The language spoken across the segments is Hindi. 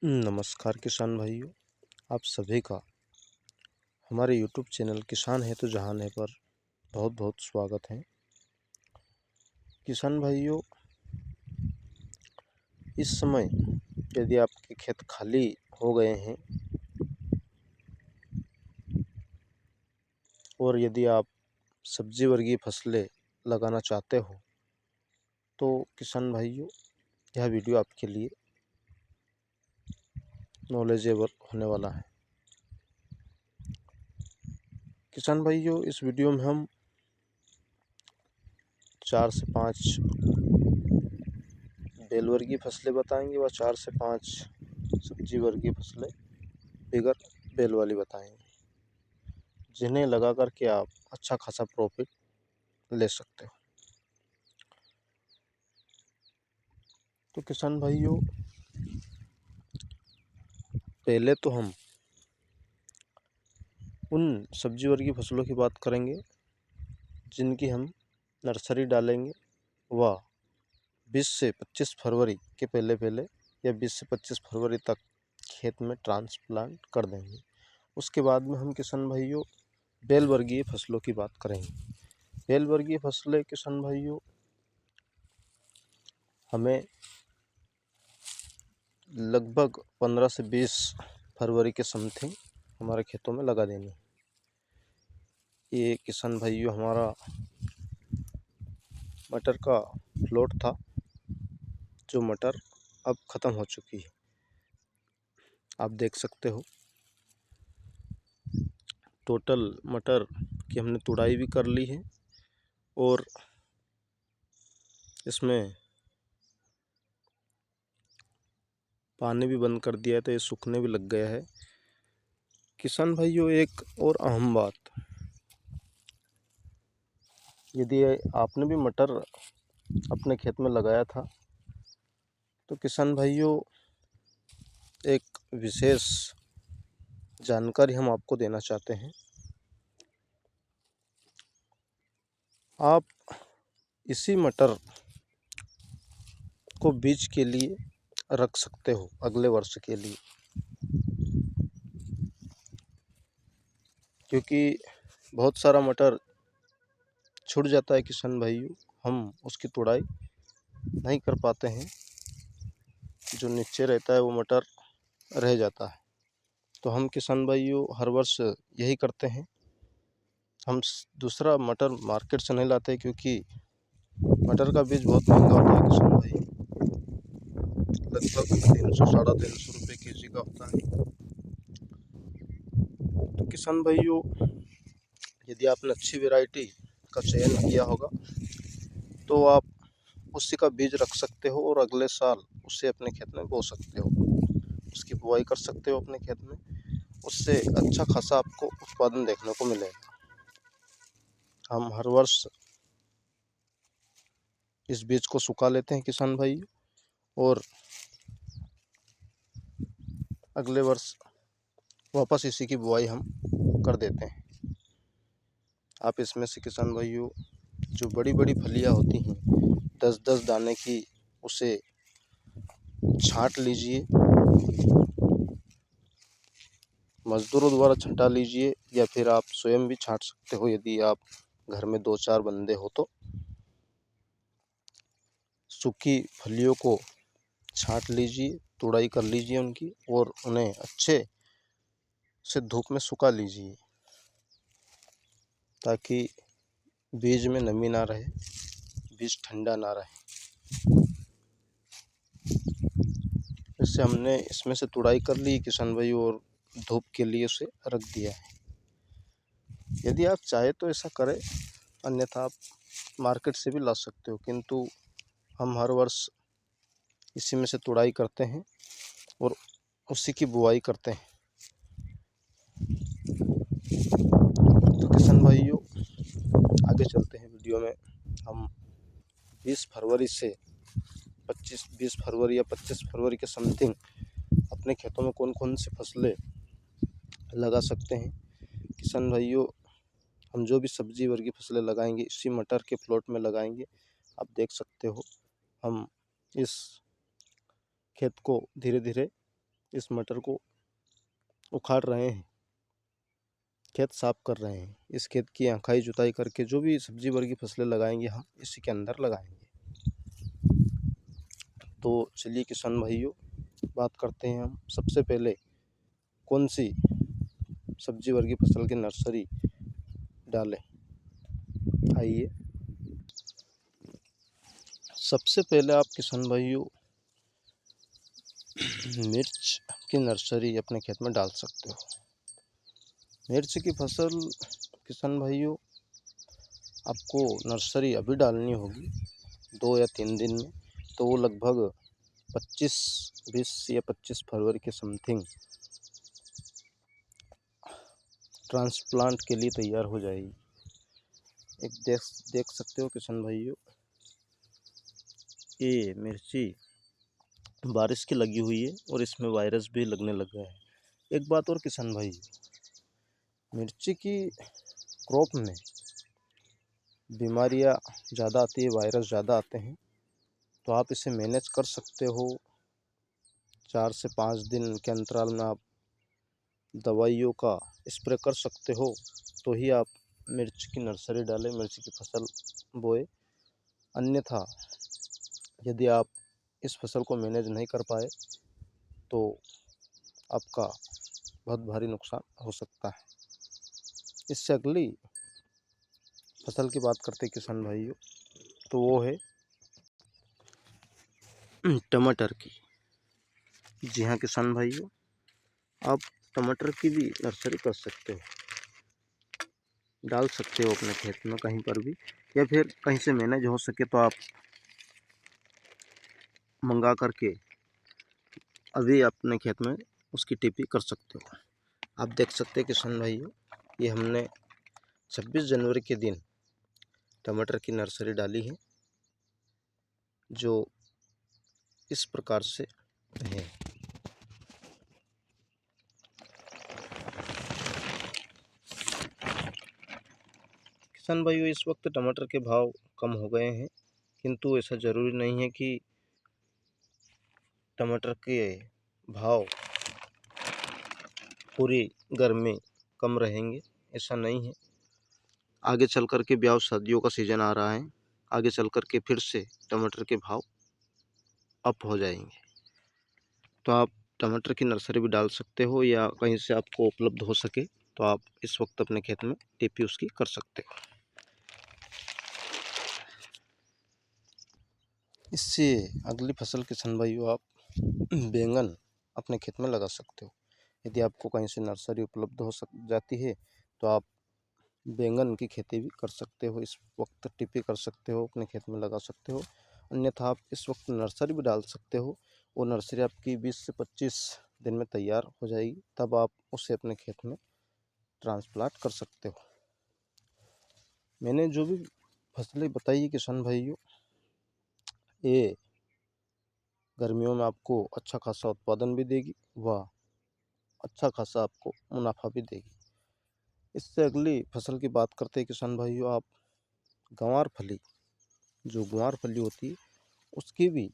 नमस्कार किसान भाइयों, आप सभी का हमारे YouTube चैनल किसान है तो जहान है पर बहुत बहुत स्वागत है। किसान भाइयों, इस समय यदि आपके खेत खाली हो गए हैं और यदि आप सब्जी वर्गीय फसलें लगाना चाहते हो तो किसान भाइयों, यह वीडियो आपके लिए नॉलेजेबल होने वाला है। किसान भाइयों, इस वीडियो में हम 4 से 5 बेल वर्गीय फसलें बताएंगे व 4 से 5 सब्जी वर्गीय फसलें बगैर बेल वाली बताएंगे, जिन्हें लगा करके आप अच्छा खासा प्रॉफिट ले सकते हो। तो किसान भाइयों, पहले तो हम उन सब्जी वर्गीय फसलों की बात करेंगे जिनकी हम नर्सरी डालेंगे व 20 से 25 फरवरी के पहले या 20 से 25 फरवरी तक खेत में ट्रांसप्लांट कर देंगे। उसके बाद में हम किसान भाइयों बेल वर्गीय फसलों की बात करेंगे। बेल वर्गीय फसलें किसान भाइयों हमें लगभग 15 से 20 फरवरी के समथिंग हमारे खेतों में लगा देनी है। ये किसान भाइयों हमारा मटर का प्लॉट था, जो मटर अब ख़त्म हो चुकी है। आप देख सकते हो टोटल मटर की हमने तुड़ाई भी कर ली है और इसमें पानी भी बंद कर दिया है, तो ये सूखने भी लग गया है। किसान भाइयों, एक और अहम बात, यदि आपने भी मटर अपने खेत में लगाया था तो किसान भाइयों एक विशेष जानकारी हम आपको देना चाहते हैं। आप इसी मटर को बीज के लिए रख सकते हो अगले वर्ष के लिए, क्योंकि बहुत सारा मटर छूट जाता है किसान भाइयों, हम उसकी तुड़ाई नहीं कर पाते हैं, जो नीचे रहता है वो मटर रह जाता है। तो हम किसान भाइयों हर वर्ष यही करते हैं, हम दूसरा मटर मार्केट से नहीं लाते, क्योंकि मटर का बीज बहुत महंगा होता है किसान भाई, लगभग 300 350 रुपये kg का होता है। तो किसान भाइयों, यदि आपने अच्छी वैरायटी का चयन किया होगा तो आप उसी का बीज रख सकते हो और अगले साल उसे अपने खेत में बो सकते हो, उसकी बुआई कर सकते हो अपने खेत में। उससे अच्छा खासा आपको उत्पादन देखने को मिलेगा। हम हर वर्ष इस बीज को सुखा लेते हैं किसान भाई, और अगले वर्ष वापस इसी की बुआई हम कर देते हैं। आप इसमें से किसान भाइयों जो बड़ी बड़ी फलियां होती हैं 10-10 दाने की, उसे छांट लीजिए, मज़दूरों द्वारा छँटा लीजिए, या फिर आप स्वयं भी छांट सकते हो यदि आप घर में 2-4 बंदे हो तो। सूखी फलियों को छांट लीजिए, तुड़ाई कर लीजिए उनकी, और उन्हें अच्छे से धूप में सुखा लीजिए, ताकि बीज में नमी ना रहे, बीज ठंडा ना रहे। इससे हमने इसमें से तुड़ाई कर ली किसान भाई और धूप के लिए उसे रख दिया है। यदि आप चाहे तो ऐसा करें, अन्यथा आप मार्केट से भी ला सकते हो, किंतु हम हर वर्ष इसी में से तुड़ाई करते हैं और उसी की बुआई करते हैं। तो किसान भाइयों, आगे चलते हैं वीडियो में। हम 20 फरवरी से 20 फरवरी या 25 फरवरी के समथिंग अपने खेतों में कौन कौन सी फसलें लगा सकते हैं। किसान भाइयों, हम जो भी सब्जी वर्गीय फसलें लगाएंगे इसी मटर के प्लॉट में लगाएंगे। आप देख सकते हो हम इस खेत को धीरे धीरे इस मटर को उखाड़ रहे हैं, खेत साफ कर रहे हैं। इस खेत की अंखाई जुताई करके जो भी सब्जी वर्गी फसलें लगाएंगे हम इसी के अंदर लगाएंगे। तो चलिए किसान भाइयों, बात करते हैं हम सबसे पहले कौन सी सब्जी वर्गी फसल की नर्सरी डालें। आइए, सबसे पहले आप किसान भाइयों मिर्च की नर्सरी अपने खेत में डाल सकते हो। मिर्च की फसल किसान भाइयों आपको नर्सरी अभी डालनी होगी 2 या 3 दिन में, तो वो लगभग 20 या 25 फरवरी के समथिंग ट्रांसप्लांट के लिए तैयार हो जाएगी। एक देख सकते हो किसान भाइयों, ये मिर्ची बारिश की लगी हुई है और इसमें वायरस भी लगने लग गया है। एक बात और किसान भाई, मिर्ची की क्रॉप में बीमारियां ज़्यादा आती है, वायरस ज़्यादा आते हैं, तो आप इसे मैनेज कर सकते हो। 4 से 5 दिन के अंतराल में आप दवाइयों का स्प्रे कर सकते हो, तो ही आप मिर्च की नर्सरी डालें, मिर्च की फसल बोए। अन्यथा यदि आप इस फसल को मैनेज नहीं कर पाए तो आपका बहुत भारी नुकसान हो सकता है। इससे अगली फसल की बात करते हैं किसान भाइयों, तो वो है टमाटर की। जी हाँ किसान भाइयों, आप टमाटर की भी नर्सरी कर सकते हो, डाल सकते हो अपने खेत में कहीं पर भी, या फिर कहीं से मैनेज हो सके तो आप मंगा करके अभी अपने खेत में उसकी टीपी कर सकते हो। आप देख सकते हैं किसान भाइयों, ये हमने 26 जनवरी के दिन टमाटर की नर्सरी डाली है, जो इस प्रकार से है। किसान भाइयों, इस वक्त टमाटर के भाव कम हो गए हैं, किंतु ऐसा ज़रूरी नहीं है कि टमाटर के भाव पूरी गर्मी कम रहेंगे, ऐसा नहीं है। आगे चल कर के ब्याह शादियों का सीज़न आ रहा है, आगे चल कर के फिर से टमाटर के भाव अप हो जाएंगे। तो आप टमाटर की नर्सरी भी डाल सकते हो, या कहीं से आपको उपलब्ध हो सके तो आप इस वक्त अपने खेत में टीपी उसकी कर सकते हो। इससे अगली फसल किसान भाइयों आप बैंगन अपने खेत में लगा सकते हो। यदि आपको कहीं से नर्सरी उपलब्ध हो जाती है तो आप बैंगन की खेती भी कर सकते हो, इस वक्त टिप्पी कर सकते हो, अपने खेत में लगा सकते हो। अन्यथा आप इस वक्त नर्सरी भी डाल सकते हो, वो नर्सरी आपकी 20 से 25 दिन में तैयार हो जाएगी, तब आप उसे अपने खेत में ट्रांसप्लांट कर सकते हो। मैंने जो भी फसलें बताई है किसान भाइयों, ये गर्मियों में आपको अच्छा खासा उत्पादन भी देगी व अच्छा खासा आपको मुनाफा भी देगी। इससे अगली फसल की बात करते हैं किसान भाइयों, आप गंवार फली, जो ग्वार फली होती है उसकी भी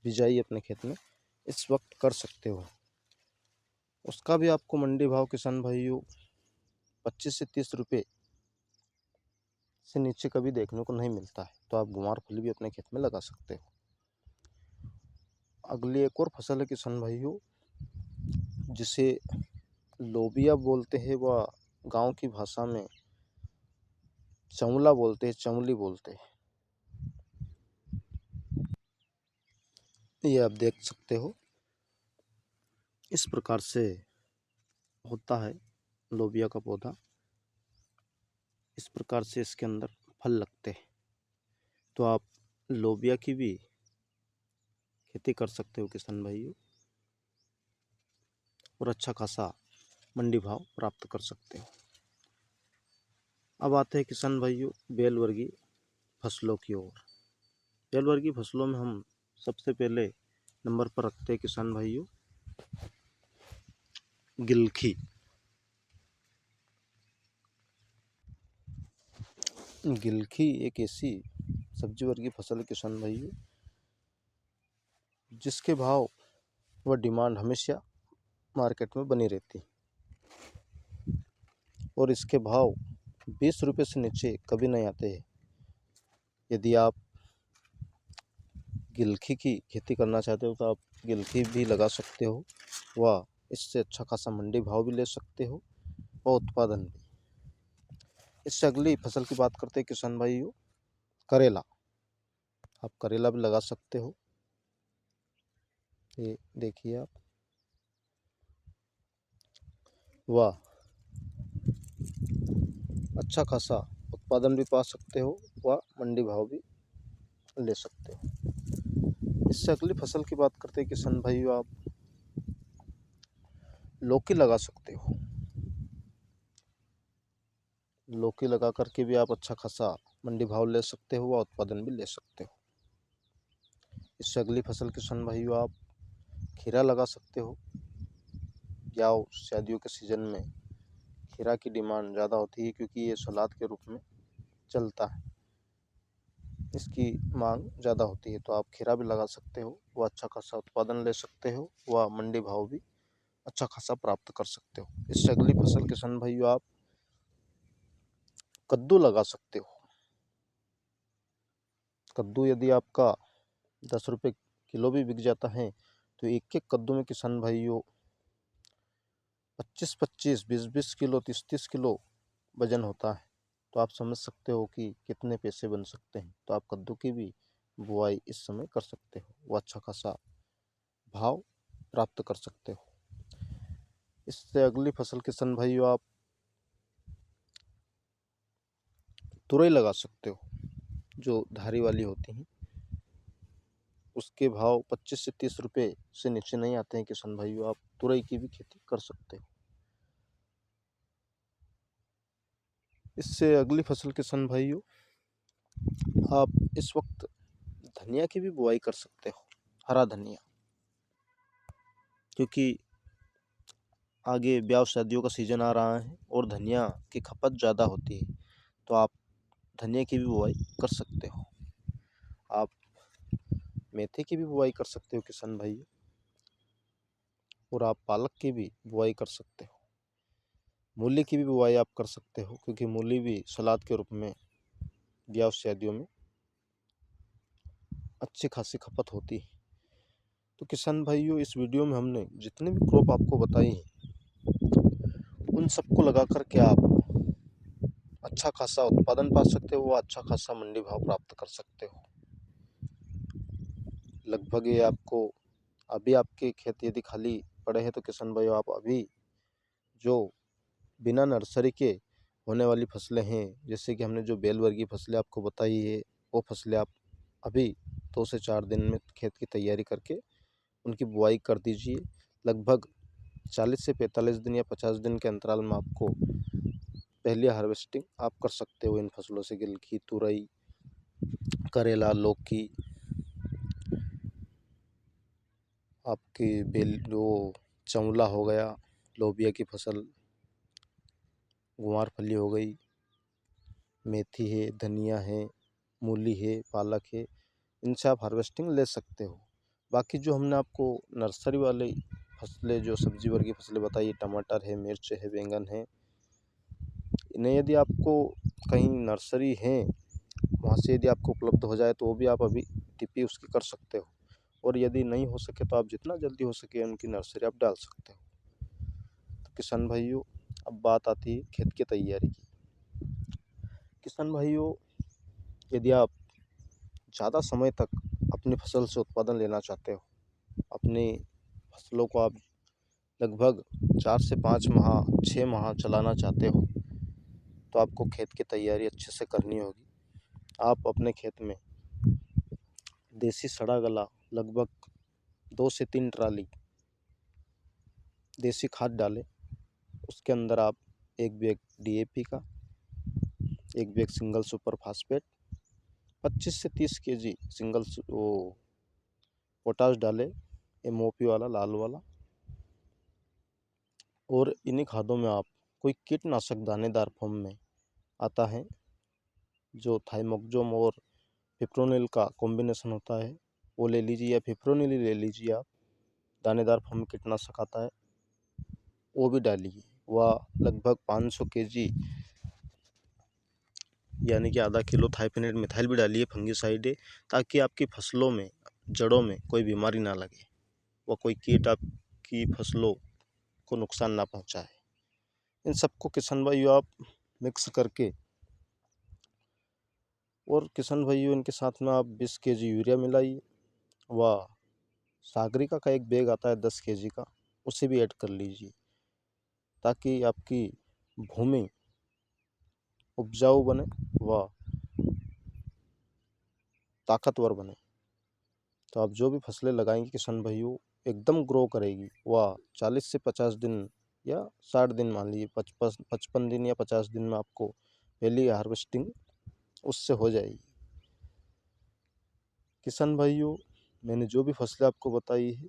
बिजाई अपने खेत में इस वक्त कर सकते हो। उसका भी आपको मंडी भाव किसान भाइयों 25 से 30 रुपये से नीचे कभी देखने को नहीं मिलता है, तो आप ग्वार फली भी अपने खेत में लगा सकते हो। अगली एक और फसल है किसान भाइयों, जिसे लोबिया बोलते हैं व गांव की भाषा में चंवला बोलते हैं, चंवली बोलते हैं। ये आप देख सकते हो, इस प्रकार से होता है लोबिया का पौधा, इस प्रकार से इसके अंदर फल लगते हैं। तो आप लोबिया की भी खेती कर सकते हो किसान भाइयों, और अच्छा खासा मंडी भाव प्राप्त कर सकते हो। अब आते हैं किसान भाइयों बेल वर्गीय फसलों की ओर। बेल वर्गीय फसलों में हम सबसे पहले नंबर पर रखते हैं किसान भाइयों गिलखी। गिलखी एक ऐसी सब्जी वर्गीय फसल है किसान भाइयों, जिसके भाव वह डिमांड हमेशा मार्केट में बनी रहती है और इसके भाव 20 रुपये से नीचे कभी नहीं आते हैं। यदि आप गिलकी की खेती करना चाहते हो तो आप गिलकी भी लगा सकते हो व इससे अच्छा खासा मंडी भाव भी ले सकते हो और उत्पादन भी। इससे अगली फसल की बात करते हैं किसान भाइयों, करेला। आप करेला भी लगा सकते हो। ये देखिए आप, वाह, अच्छा खासा उत्पादन भी पा सकते हो व मंडी भाव भी ले सकते हो। इससे अगली फसल की बात करते हैं किसान भाइयों, आप लौकी लगा सकते हो। लौकी लगा करके भी आप अच्छा खासा मंडी भाव ले सकते हो व उत्पादन भी ले सकते हो। इससे अगली फसल किसान भाइयों, आप खीरा लगा सकते हो। ब्याह शादियों के सीज़न में खीरा की डिमांड ज़्यादा होती है क्योंकि ये सलाद के रूप में चलता है, इसकी मांग ज़्यादा होती है। तो आप खीरा भी लगा सकते हो, वह अच्छा खासा उत्पादन ले सकते हो व मंडी भाव भी अच्छा खासा प्राप्त कर सकते हो। इससे अगली फसल किसान भाइयों, आप कद्दू लगा सकते हो। कद्दू यदि आपका 10 रुपये किलो भी बिक जाता है तो एक एक कद्दू में किसान भाइयों 25-25, 20-20 किलो, 30-30 किलो वजन होता है। तो आप समझ सकते हो कि कितने पैसे बन सकते हैं। तो आप कद्दू की भी बुआई इस समय कर सकते हो, वो अच्छा खासा भाव प्राप्त कर सकते हो। इससे अगली फसल किसान भाइयों, आप तुरई लगा सकते हो, जो धारी वाली होती हैं। उसके भाव 25 से 30 रुपये से नीचे नहीं आते हैं किसान भाइयों। आप तुरई की भी खेती कर सकते हो। इससे अगली फसल किसान भाइयों, आप इस वक्त धनिया की भी बुआई कर सकते हो, हरा धनिया, क्योंकि आगे ब्याह शादियों का सीज़न आ रहा है और धनिया की खपत ज़्यादा होती है। तो आप धनिया की भी बुआई कर सकते हो। आप मेथी की भी बुआई कर सकते हो किसान भाइयों, और आप पालक की भी बुआई कर सकते हो। मूली की भी बुआई आप कर सकते हो क्योंकि मूली भी सलाद के रूप में ब्याह शादियों में अच्छी खासी खपत होती है। तो किसान भाइयों, इस वीडियो में हमने जितने भी क्रॉप आपको बताई हैं उन सबको लगा कर के आप अच्छा खासा उत्पादन पा सकते हो, अच्छा खासा मंडी भाव प्राप्त कर सकते हो। लगभग ये आपको, अभी आपके खेत यदि खाली पड़े हैं तो किसान भाइयों, आप अभी जो बिना नर्सरी के होने वाली फसलें हैं, जैसे कि हमने जो बेल वर्गीय फसलें आपको बताई है, वो फसलें आप अभी 2 से 4 दिन में खेत की तैयारी करके उनकी बुआई कर दीजिए। लगभग 40 से 45 दिन या 50 दिन के अंतराल में आपको पहली हार्वेस्टिंग आप कर सकते हो इन फसलों से। गिलकी, तुरई, करेला, लौकी, आपकी बेल वो चंवला हो गया, लोबिया की फसल, गुआरफली हो गई, मेथी है, धनिया है, मूली है, पालक है, इनसे आप हार्वेस्टिंग ले सकते हो। बाकी जो हमने आपको नर्सरी वाली फसलें, जो सब्जी वर्गीय फसलें बताई, टमाटर है, मिर्च है, बैंगन है, इन्हें यदि आपको कहीं नर्सरी है वहाँ से यदि आपको उपलब्ध हो जाए तो वो भी आप अभी टिप्पी उसकी कर सकते हो। और यदि नहीं हो सके तो आप जितना जल्दी हो सके उनकी नर्सरी आप डाल सकते हो। तो किसान भाइयों, अब बात आती है खेत की तैयारी की। किसान भाइयों, यदि आप ज़्यादा समय तक अपनी फसल से उत्पादन लेना चाहते हो, अपनी फसलों को आप लगभग 4 से 5 माह, 6 माह चलाना चाहते हो, तो आपको खेत की तैयारी अच्छे से करनी होगी। आप अपने खेत में देसी सड़ा गला लगभग 2 से 3 ट्राली देसी खाद डालें। उसके अंदर आप 1 बैग DAP का, 1 बैग सिंगल सुपर फास्फेट, 25 से 30 kg सिंगल वो पोटाश डालें, MOP वाला, लाल वाला। और इन्हीं खादों में आप कोई कीटनाशक दानेदार फॉर्म में आता है जो थाइमोक्सोम और फिप्रोनिल का कॉम्बिनेशन होता है, वो ले लीजिए, या फिप्रोनिल ही ले लीजिए आप। दानेदार फॉर्म कीटनाशक आता है वो भी डालिए। वह लगभग 500 केजी यानी कि आधा किलो थाइफेनेट मिथाइल भी डालिए फंगिसाइड है, ताकि आपकी फसलों में जड़ों में कोई बीमारी ना लगे, व कोई कीट आपकी फसलों को नुकसान ना पहुंचाए। इन सबको किसान भाइयों आप मिक्स करके, और किसान भाइयों इनके साथ में आप 20 केजी यूरिया मिलाइए, व सागरिका का एक बैग आता है 10 केजी का, उसे भी ऐड कर लीजिए, ताकि आपकी भूमि उपजाऊ बने व ताकतवर बने। तो आप जो भी फसलें लगाएंगे किसान भाइयों एकदम ग्रो करेगी। वह 40 से 50 दिन या 60 दिन, मान लीजिए 55 दिन या 50 दिन में आपको पहली हार्वेस्टिंग उससे हो जाएगी। किसान भाइयों मैंने जो भी फसलें आपको बताई है,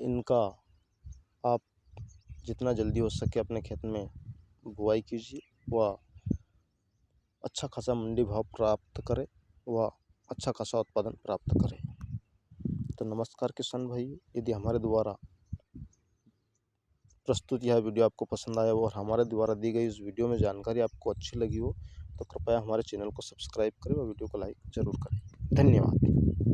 इनका आप जितना जल्दी हो सके अपने खेत में बुआई कीजिए, व अच्छा खासा मंडी भाव प्राप्त करें व अच्छा खासा उत्पादन प्राप्त करें। तो नमस्कार किसान भाई, यदि हमारे द्वारा प्रस्तुत यह वीडियो आपको पसंद आया हो और हमारे द्वारा दी गई इस वीडियो में जानकारी आपको अच्छी लगी हो, तो कृपया हमारे चैनल को सब्सक्राइब करें और वीडियो को लाइक ज़रूर करें। धन्यवाद।